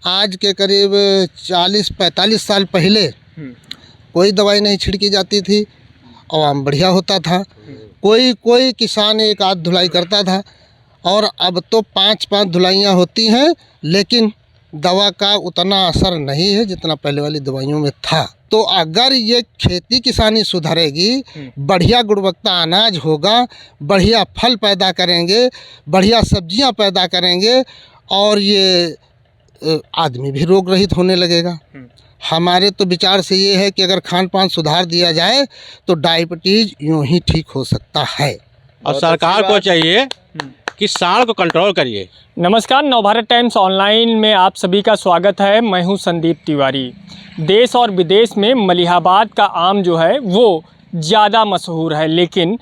आज के करीब 40-45 साल पहले कोई दवाई नहीं छिड़की जाती थी और आम बढ़िया होता था। कोई किसान एक आध धुलाई करता था और अब तो 5-5 धुलाइयाँ होती हैं, लेकिन दवा का उतना असर नहीं है जितना पहले वाली दवाइयों में था। तो अगर ये खेती किसानी सुधरेगी, बढ़िया गुणवत्ता अनाज होगा, बढ़िया फल पैदा करेंगे, बढ़िया सब्जियां पैदा करेंगे और ये आदमी भी रोग रहित होने लगेगा। हमारे तो विचार से ये है कि अगर खान पान सुधार दिया जाए तो डायबिटीज़ यूं ही ठीक हो सकता है। और सरकार को चाहिए कि सांड को कंट्रोल करिए। नमस्कार, नवभारत टाइम्स ऑनलाइन में आप सभी का स्वागत है। मैं हूं संदीप तिवारी। देश और विदेश में मलिहाबाद का आम जो है वो ज़्यादा मशहूर है, लेकिन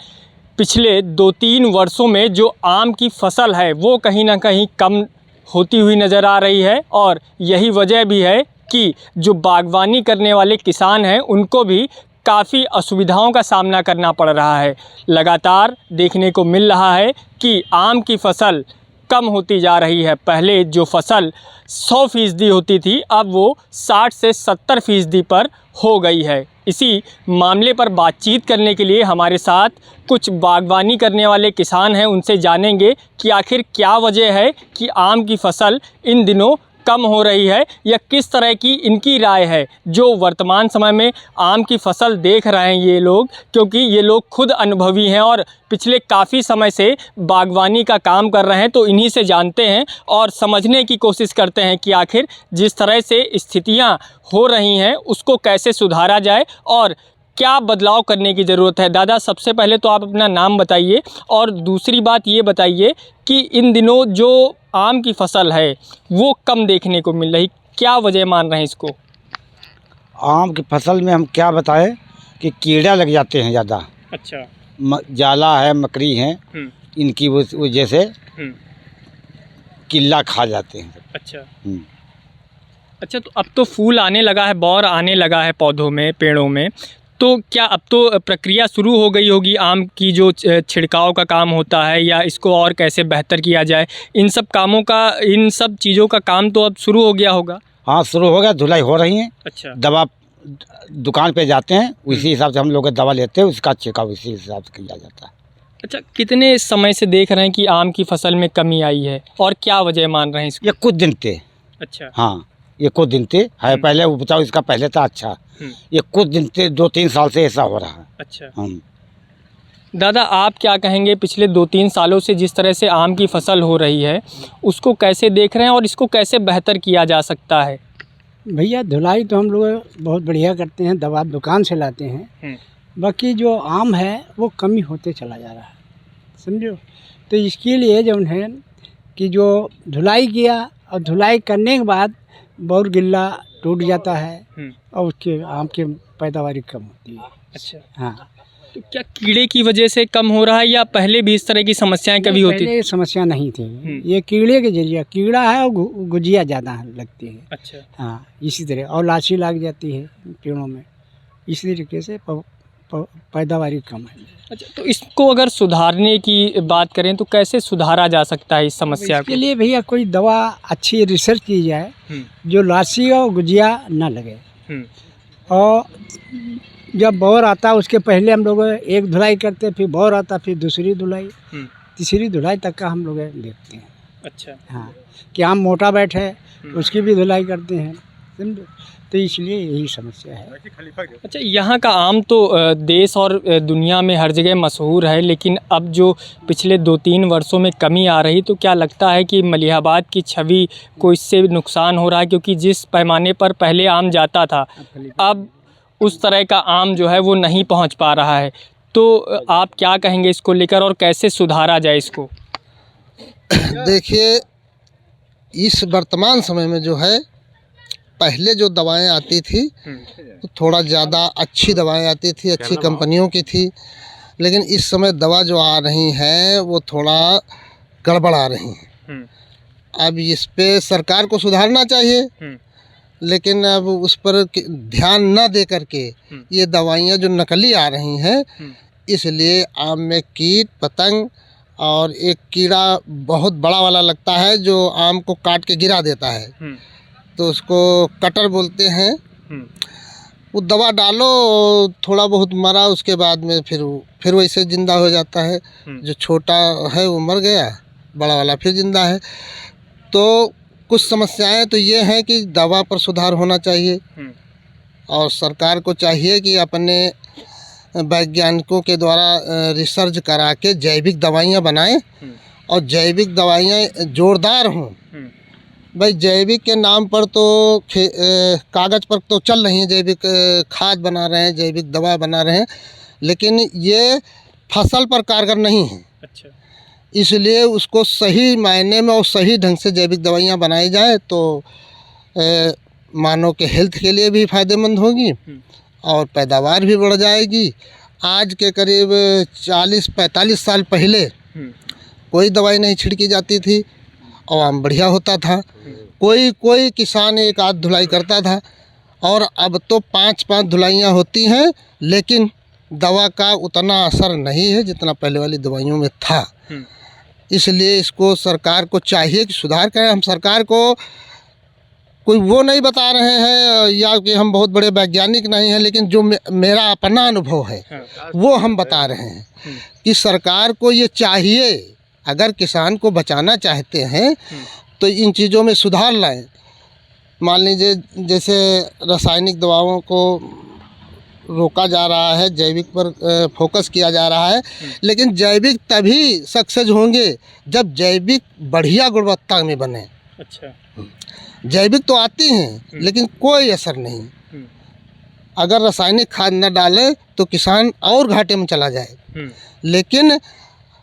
पिछले 2-3 वर्षों में जो आम की फसल है वो कहीं ना कहीं कम होती हुई नज़र आ रही है। और यही वजह भी है कि जो बागवानी करने वाले किसान हैं उनको भी काफ़ी असुविधाओं का सामना करना पड़ रहा है। लगातार देखने को मिल रहा है कि आम की फसल कम होती जा रही है। पहले जो फसल 100% होती थी, अब वो 60 से 70% पर हो गई है। इसी मामले पर बातचीत करने के लिए हमारे साथ कुछ बागवानी करने वाले किसान हैं। उनसे जानेंगे कि आखिर क्या वजह है कि आम की फसल इन दिनों कम हो रही है, या किस तरह की इनकी राय है जो वर्तमान समय में आम की फसल देख रहे हैं ये लोग, क्योंकि ये लोग खुद अनुभवी हैं और पिछले काफ़ी समय से बागवानी का काम कर रहे हैं। तो इन्हीं से जानते हैं और समझने की कोशिश करते हैं कि आखिर जिस तरह से स्थितियां हो रही हैं उसको कैसे सुधारा जाए और क्या बदलाव करने की ज़रूरत है। दादा, सबसे पहले तो आप अपना नाम बताइए और दूसरी बात ये बताइए कि इन दिनों जो आम की फसल है वो कम देखने को मिल रही, क्या वजह मान रहे हैं इसको? आम की फसल में हम क्या बताएं कि कीड़ा लग जाते हैं ज़्यादा। अच्छा। जाला है, मकड़ी है, इनकी वजह से किल्ला खा जाते हैं। अच्छा। अच्छा, तो अब तो फूल आने लगा है, बौर आने लगा है पौधों में, पेड़ों में, तो क्या अब तो प्रक्रिया शुरू हो गई होगी आम की जो छिड़काव का काम होता है, या इसको और कैसे बेहतर किया जाए, इन सब कामों का, इन सब चीज़ों का काम तो अब शुरू हो गया होगा? हाँ, शुरू हो गया, धुलाई हो रही है। अच्छा। दवा दुकान पे जाते हैं, उसी हिसाब से हम लोग दवा लेते हैं, उसका छिड़काव इसी हिसाब से किया जाता है। अच्छा, कितने समय से देख रहे हैं कि आम की फसल में कमी आई है और क्या वजह मान रहे हैं इसको? ये कुछ दिन थे। अच्छा। हाँ, ये कुछ दिन थे है, पहले वो बताओ, इसका पहले था। अच्छा, ये कुछ दिन थे, 2-3 साल से ऐसा हो रहा है। अच्छा। दादा, आप क्या कहेंगे, पिछले 2-3 सालों से जिस तरह से आम की फसल हो रही है उसको कैसे देख रहे हैं और इसको कैसे बेहतर किया जा सकता है? भैया, धुलाई तो हम लोग बहुत बढ़िया करते हैं, दवा दुकान से लाते हैं। बाकी जो आम है वो कमी होते चला जा रहा है, समझो। तो इसके लिए जो है कि जो धुलाई किया और धुलाई करने के बाद बहुत गिल्ला टूट जाता है और उसके आम की पैदावारी कम होती है। अच्छा। हाँ। तो क्या कीड़े की वजह से कम हो रहा है, या पहले भी इस तरह की समस्याएं कभी होती? पहले समस्या नहीं थी, ये कीड़े के जरिए, कीड़ा है और गुजिया ज़्यादा लगती है। अच्छा। हाँ, इसी तरह, और लाची लग जाती है पेड़ों में, इसी तरीके से पैदावारी कम है। अच्छा, तो इसको अगर सुधारने की बात करें तो कैसे सुधारा जा सकता है इस समस्या को? इसके लिए भैया कोई दवा अच्छी रिसर्च की जाए जो लाची और गुजिया ना लगे। और जब बौर आता उसके पहले हम लोग एक धुलाई करते, फिर बौर आता, फिर दूसरी धुलाई, तीसरी धुलाई तक का हम लोग देखते हैं। अच्छा। हाँ, कि आम मोटा बैठे उसकी भी धुलाई करते हैं, समझो। तो इसलिए यही समस्या है। अच्छा, यहाँ का आम तो देश और दुनिया में हर जगह मशहूर है, लेकिन अब जो पिछले 2-3 वर्षों में कमी आ रही, तो क्या लगता है कि मलिहाबाद की छवि को इससे नुकसान हो रहा है? क्योंकि जिस पैमाने पर पहले आम जाता था, अब उस तरह का आम जो है वो नहीं पहुँच पा रहा है। तो आप क्या कहेंगे इसको लेकर और कैसे सुधारा जाए इसको? देखिए, इस वर्तमान समय में जो है, पहले जो दवाएं आती थी तो थोड़ा ज़्यादा अच्छी दवाएं आती थी, अच्छी कंपनियों की थी, लेकिन इस समय दवा जो आ रही हैं वो थोड़ा गड़बड़ आ रही हैं। अब इस पे सरकार को सुधारना चाहिए, लेकिन अब उस पर ध्यान न दे करके ये दवाइयाँ जो नकली आ रही हैं, इसलिए आम में कीट पतंग और एक कीड़ा बहुत बड़ा वाला लगता है जो आम को काट के गिरा देता है। तो उसको कटर बोलते हैं। हम्म, वो दवा डालो, थोड़ा बहुत मरा, उसके बाद में फिर वैसे ज़िंदा हो जाता है। जो छोटा है वो मर गया, बड़ा वाला फिर ज़िंदा है। तो कुछ समस्याएं तो ये हैं कि दवा पर सुधार होना चाहिए और सरकार को चाहिए कि अपने वैज्ञानिकों के द्वारा रिसर्च करा के जैविक दवाइयाँ बनाएं और जैविक दवाइयाँ जोरदार हों। भाई जैविक के नाम पर तो कागज़ पर तो चल रही हैं, जैविक खाद बना रहे हैं, जैविक दवा बना रहे हैं, लेकिन ये फसल पर कारगर नहीं है। अच्छा। इसलिए उसको सही मायने में और सही ढंग से जैविक दवाइयाँ बनाई जाए तो मानव के हेल्थ के लिए भी फ़ायदेमंद होगी और पैदावार भी बढ़ जाएगी। आज के करीब 40-45 साल पहले कोई दवाई नहीं छिड़की जाती थी और आम बढ़िया होता था। कोई किसान एक आध धुलाई करता था और अब तो 5-5 धुलाइयाँ होती हैं, लेकिन दवा का उतना असर नहीं है जितना पहले वाली दवाइयों में था। इसलिए इसको सरकार को चाहिए कि सुधार करें। हम सरकार को कोई वो नहीं बता रहे हैं या कि हम बहुत बड़े वैज्ञानिक नहीं हैं, लेकिन जो मेरा अपना अनुभव है वो हम बता रहे हैं कि सरकार को ये चाहिए, अगर किसान को बचाना चाहते हैं तो इन चीज़ों में सुधार लाएं। मान लीजिए जैसे रासायनिक दवाओं को रोका जा रहा है, जैविक पर फोकस किया जा रहा है, लेकिन जैविक तभी सक्सेस होंगे जब जैविक बढ़िया गुणवत्ता में बने। अच्छा। जैविक तो आती हैं लेकिन कोई असर नहीं। अगर रासायनिक खाद न डाले तो किसान और घाटे में चला जाए। लेकिन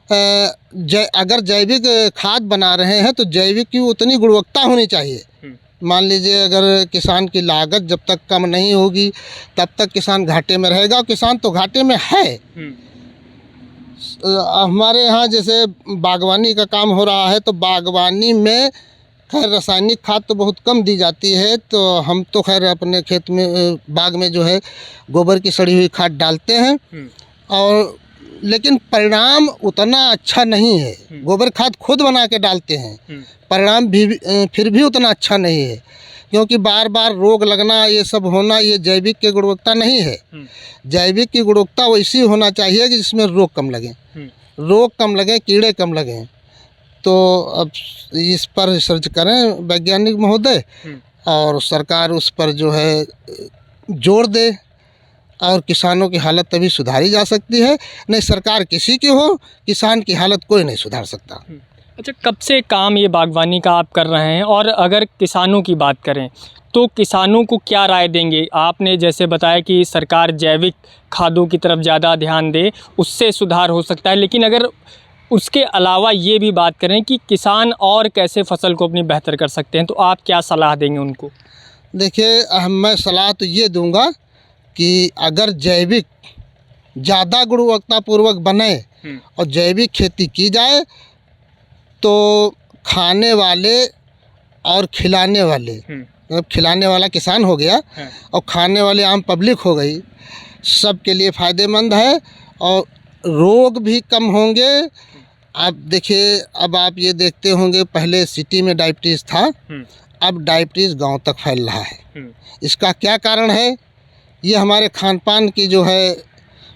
अगर जैविक खाद बना रहे हैं तो जैविक की उतनी गुणवत्ता होनी चाहिए। मान लीजिए अगर किसान की लागत जब तक कम नहीं होगी तब तक किसान घाटे में रहेगा, और किसान तो घाटे में है। हमारे यहाँ जैसे बागवानी का काम हो रहा है तो बागवानी में खैर रासायनिक खाद तो बहुत कम दी जाती है, तो हम तो खैर अपने खेत में बाग में जो है गोबर की सड़ी हुई खाद डालते हैं, और लेकिन परिणाम उतना अच्छा नहीं है। गोबर खाद खुद बना के डालते हैं, परिणाम भी फिर भी उतना अच्छा नहीं है, क्योंकि बार बार रोग लगना, ये सब होना, ये जैविक की गुणवत्ता नहीं है। जैविक की गुणवत्ता वैसी होना चाहिए कि जिसमें रोग कम लगे, कीड़े कम लगें। तो अब इस पर रिसर्च करें वैज्ञानिक महोदय, और सरकार उस पर जो है जोर दे और किसानों की हालत तभी सुधारी जा सकती है। नहीं सरकार किसी की हो, किसान की हालत कोई नहीं सुधार सकता। अच्छा, कब से काम ये बागवानी का आप कर रहे हैं, और अगर किसानों की बात करें तो किसानों को क्या राय देंगे? आपने जैसे बताया कि सरकार जैविक खादों की तरफ ज़्यादा ध्यान दे, उससे सुधार हो सकता है, लेकिन अगर उसके अलावा ये भी बात करें कि किसान और कैसे फसल को अपनी बेहतर कर सकते हैं, तो आप क्या सलाह देंगे उनको? देखिए मैं सलाह तो ये दूंगा कि अगर जैविक ज़्यादा गुणवत्तापूर्वक बने और जैविक खेती की जाए तो खाने वाले और खिलाने वाले, मतलब खिलाने वाला किसान हो गया और खाने वाले आम पब्लिक हो गई, सबके लिए फ़ायदेमंद है और रोग भी कम होंगे। आप देखिए, अब आप ये देखते होंगे पहले सिटी में डायबिटीज़ था, अब डायबिटीज़ गांव तक फैल रहा है। इसका क्या कारण है? ये हमारे खान पान की जो है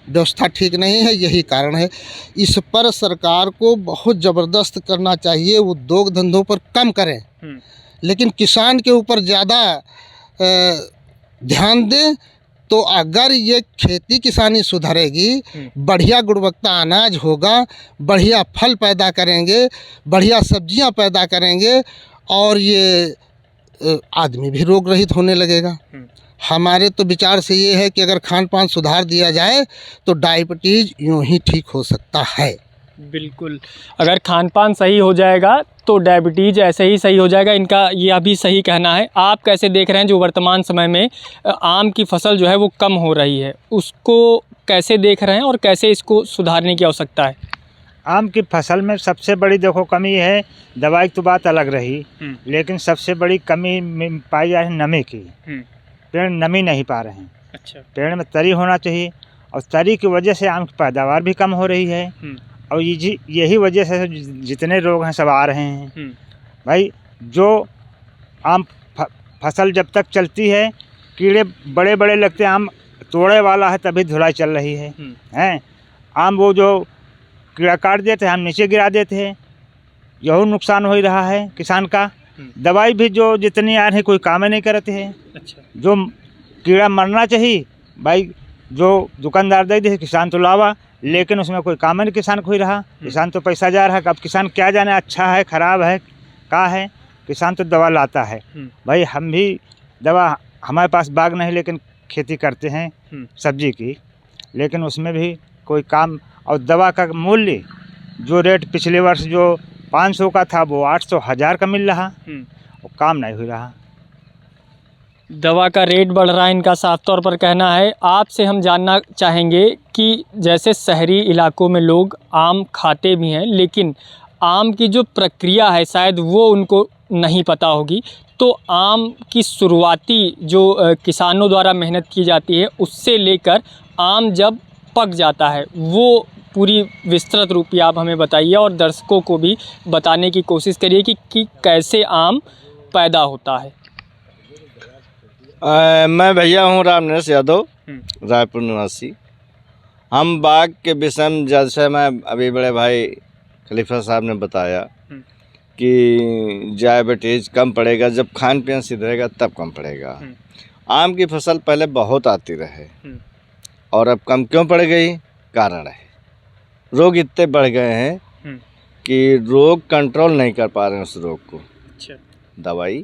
व्यवस्था ठीक नहीं है, यही कारण है। इस पर सरकार को बहुत ज़बरदस्त करना चाहिए, उद्योग धंधों पर कम करें, लेकिन किसान के ऊपर ज़्यादा ध्यान दें। तो अगर ये खेती किसानी सुधरेगी, बढ़िया गुणवत्ता अनाज होगा, बढ़िया फल पैदा करेंगे, बढ़िया सब्जियां पैदा करेंगे, और ये आदमी भी रोग रहित होने लगेगा। हमारे तो विचार से ये है कि अगर खान पान सुधार दिया जाए तो डायबिटीज़ यूँ ही ठीक हो सकता है। बिल्कुल, अगर खान पान सही हो जाएगा तो डायबिटीज़ ऐसे ही सही हो जाएगा, इनका ये अभी सही कहना है। आप कैसे देख रहे हैं जो वर्तमान समय में आम की फसल जो है वो कम हो रही है, उसको कैसे देख रहे हैं और कैसे इसको सुधारने की आवश्यकता है? आम की फसल में सबसे बड़ी देखो कमी है, दवाई तो बात अलग रही, लेकिन सबसे बड़ी कमी पाई जाए नमी की। पेड़ नमी नहीं पा रहे हैं। अच्छा। पेड़ में तरी होना चाहिए, और तरी की वजह से आम की पैदावार भी कम हो रही है, और यही वजह से जितने रोग हैं सब आ रहे हैं। भाई जो आम फसल जब तक चलती है कीड़े बड़े बड़े लगते हैं। आम तोड़े वाला है तभी धुलाई चल रही है हैं। आम वो जो कीड़ा काट देते हैं, हम नीचे गिरा देते हैं, यही नुकसान हो ही रहा है किसान का। दवाई भी जो जितनी आ रही कोई काम ही नहीं करते हैं। अच्छा। जो कीड़ा मरना चाहिए भाई जो दुकानदार दे दे, किसान तो लावा, लेकिन उसमें कोई काम नहीं किसान को ही रहा। किसान तो पैसा जा रहा है, अब किसान क्या जाने अच्छा है खराब है क्या है, किसान तो दवा लाता है। भाई हम भी दवा, हमारे पास बाग नहीं लेकिन खेती करते हैं सब्जी की, लेकिन उसमें भी कोई काम, और दवा का मूल्य जो रेट पिछले वर्ष जो 500 का था वो 800 1000 का मिल रहा, और काम नहीं हो रहा। दवा का रेट बढ़ रहा है, इनका साफ तौर पर कहना है। आपसे हम जानना चाहेंगे कि जैसे शहरी इलाकों में लोग आम खाते भी हैं, लेकिन आम की जो प्रक्रिया है शायद वो उनको नहीं पता होगी, तो आम की शुरुआती जो किसानों द्वारा मेहनत की जाती है उससे लेकर आम जब पक जाता है वो पूरी विस्तृत रूप में आप हमें बताइए, और दर्शकों को भी बताने की कोशिश करिए कि कैसे आम पैदा होता है। मैं भैया हूँ रामनरेश यादव, रायपुर निवासी। हम बाग के विषय में, जैसे मैं अभी बड़े भाई खलीफा साहब ने बताया कि डायबिटीज कम पड़ेगा, जब खान पीन सुधरेगा तब कम पड़ेगा। आम की फसल पहले बहुत आती रहे और अब कम क्यों पड़ गई? कारण है रोग इतने बढ़ गए हैं कि रोग कंट्रोल नहीं कर पा रहे हैं उस रोग को। अच्छा। दवाई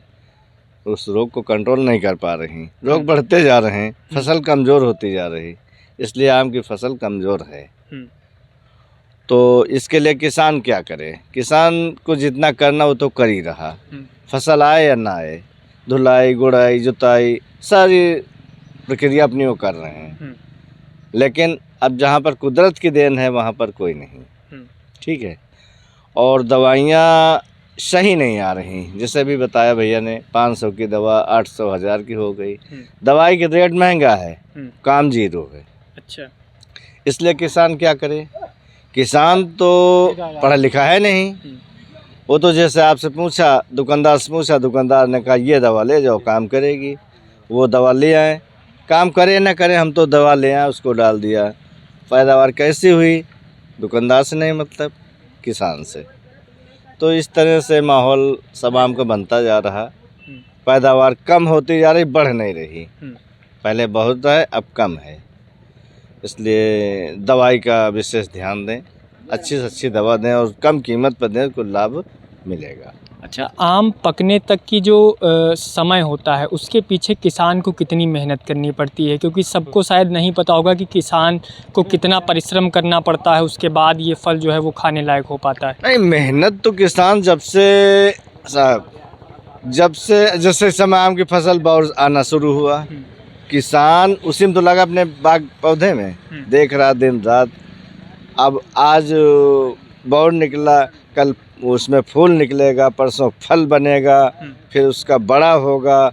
उस रोग को कंट्रोल नहीं कर पा रही, रोग बढ़ते जा रहे हैं, फसल कमज़ोर होती जा रही, इसलिए आम की फसल कमज़ोर है। तो इसके लिए किसान क्या करे? किसान को जितना करना वो तो कर ही रहा, फसल आए या ना आए, धुलाई गुड़ाई जुताई सारी प्रक्रिया अपनी वो कर रहे हैं। लेकिन अब जहाँ पर कुदरत की देन है वहाँ पर कोई नहीं, ठीक है। और दवाइयाँ सही नहीं आ रही, जैसे भी बताया भैया ने, 500 की दवा 800 1000 की हो गई। दवाई के रेट महंगा है, काम जीरो है। अच्छा। इसलिए किसान क्या करे? किसान तो पढ़ा लिखा है नहीं, वो तो जैसे आपसे पूछा, दुकानदार से पूछा, दुकानदार ने कहा ये दवा ले जाओ काम करेगी, वो दवा ले आए, काम करे ना करे, हम तो दवा ले आए उसको डाल दिया। पैदावार कैसी हुई? दुकानदार से नहीं, मतलब किसान से। तो इस तरह से माहौल सब आम का बनता जा रहा, पैदावार कम होती जा रही, बढ़ नहीं रही। पहले बहुत है अब कम है, इसलिए दवाई का विशेष ध्यान दें, अच्छी से अच्छी दवा दें और कम कीमत पर दें, को लाभ मिलेगा। अच्छा, आम पकने तक की जो समय होता है उसके पीछे किसान को कितनी मेहनत करनी पड़ती है? क्योंकि सबको शायद नहीं पता होगा कि किसान को कितना परिश्रम करना पड़ता है, उसके बाद ये फल जो है वो खाने लायक हो पाता है। नहीं, मेहनत तो किसान जब से जैसे समय आम की फसल बौर आना शुरू हुआ, किसान उसी में तो लगा अपने बाग पौधे में, देख रहा दिन रात। अब आज बौर निकला, कल उसमें फूल निकलेगा, परसों फल बनेगा, फिर उसका बड़ा होगा,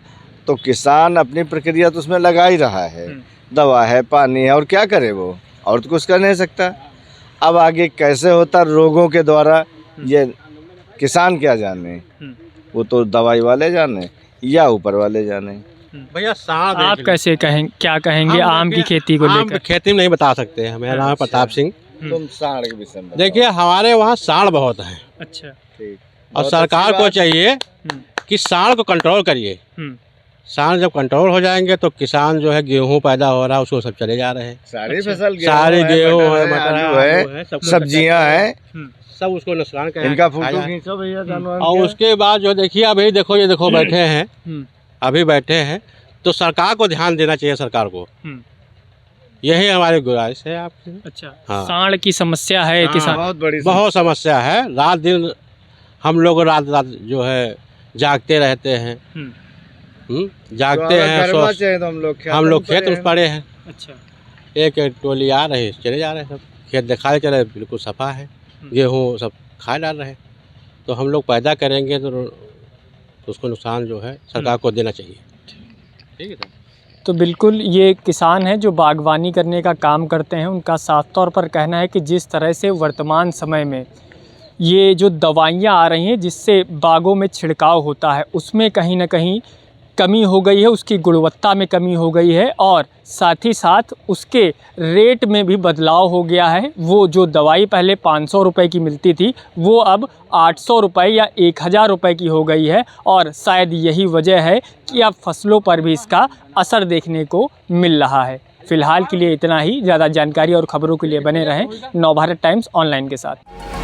तो किसान अपनी प्रक्रिया तो उसमें लगा ही रहा है, दवा है, पानी है, और क्या करे वो, और तो कुछ कर नहीं सकता। अब आगे कैसे होता रोगों के द्वारा, ये किसान क्या जाने, वो तो दवाई वाले जाने या ऊपर वाले जाने। भैया साढ़ आप कैसे क्या कहेंगे आम की खेती को लेकर? खेती में नहीं बता सकते हैं। मेरा नाम है प्रताप सिंह। तुम साढ़ के विषय में देखिए, हमारे वहाँ साढ़ बहुत है। अच्छा। और सरकार को चाहिए कि साढ़ को कंट्रोल करिए। साढ़ जब कंट्रोल हो जाएंगे तो किसान जो है, गेहूं पैदा हो रहा है उसको सब चले जा रहे हैं, सारी फसल, सारे गेहूं है, मटर है, सब्जियां हैं, सब उसको नुकसान करें। इनका फोटो खींचो भैया। और उसके बाद जो देखिए, अभी देखो, ये देखो बैठे हैं, अभी बैठे हैं, तो सरकार को ध्यान देना चाहिए, सरकार को। यही हमारी गुजारिश है आपसे। अच्छा। हाँ। साढ़ की समस्या है किसान, बहुत समस्या है। रात दिन हम लोग रात जो है जागते रहते हैं, जागते हैं, तो हम लोग खेत में पड़े हैं। अच्छा। एक टोली आ रही, चले जा रहे हैं, सब खेत दिखाए चले, बिल्कुल सफा है, गेहूँ सब खा डाल रहे हैं। तो हम लोग पैदा करेंगे तो उसको नुकसान जो है सरकार को देना चाहिए। ठीक है। तो बिल्कुल ये किसान हैं जो बागवानी करने का काम करते हैं, उनका साफ तौर पर कहना है कि जिस तरह से वर्तमान समय में ये जो दवाइयाँ आ रही हैं जिससे बागों में छिड़काव होता है, उसमें कहीं ना कहीं कमी हो गई है, उसकी गुणवत्ता में कमी हो गई है और साथ ही साथ उसके रेट में भी बदलाव हो गया है। वो जो दवाई पहले 500 रुपये की मिलती थी वो अब 800 रुपये या 1000 रुपये की हो गई है और शायद यही वजह है कि अब फसलों पर भी इसका असर देखने को मिल रहा है। फ़िलहाल के लिए इतना ही। ज़्यादा जानकारी और ख़बरों के लिए बने रहें नवभारत टाइम्स ऑनलाइन के साथ।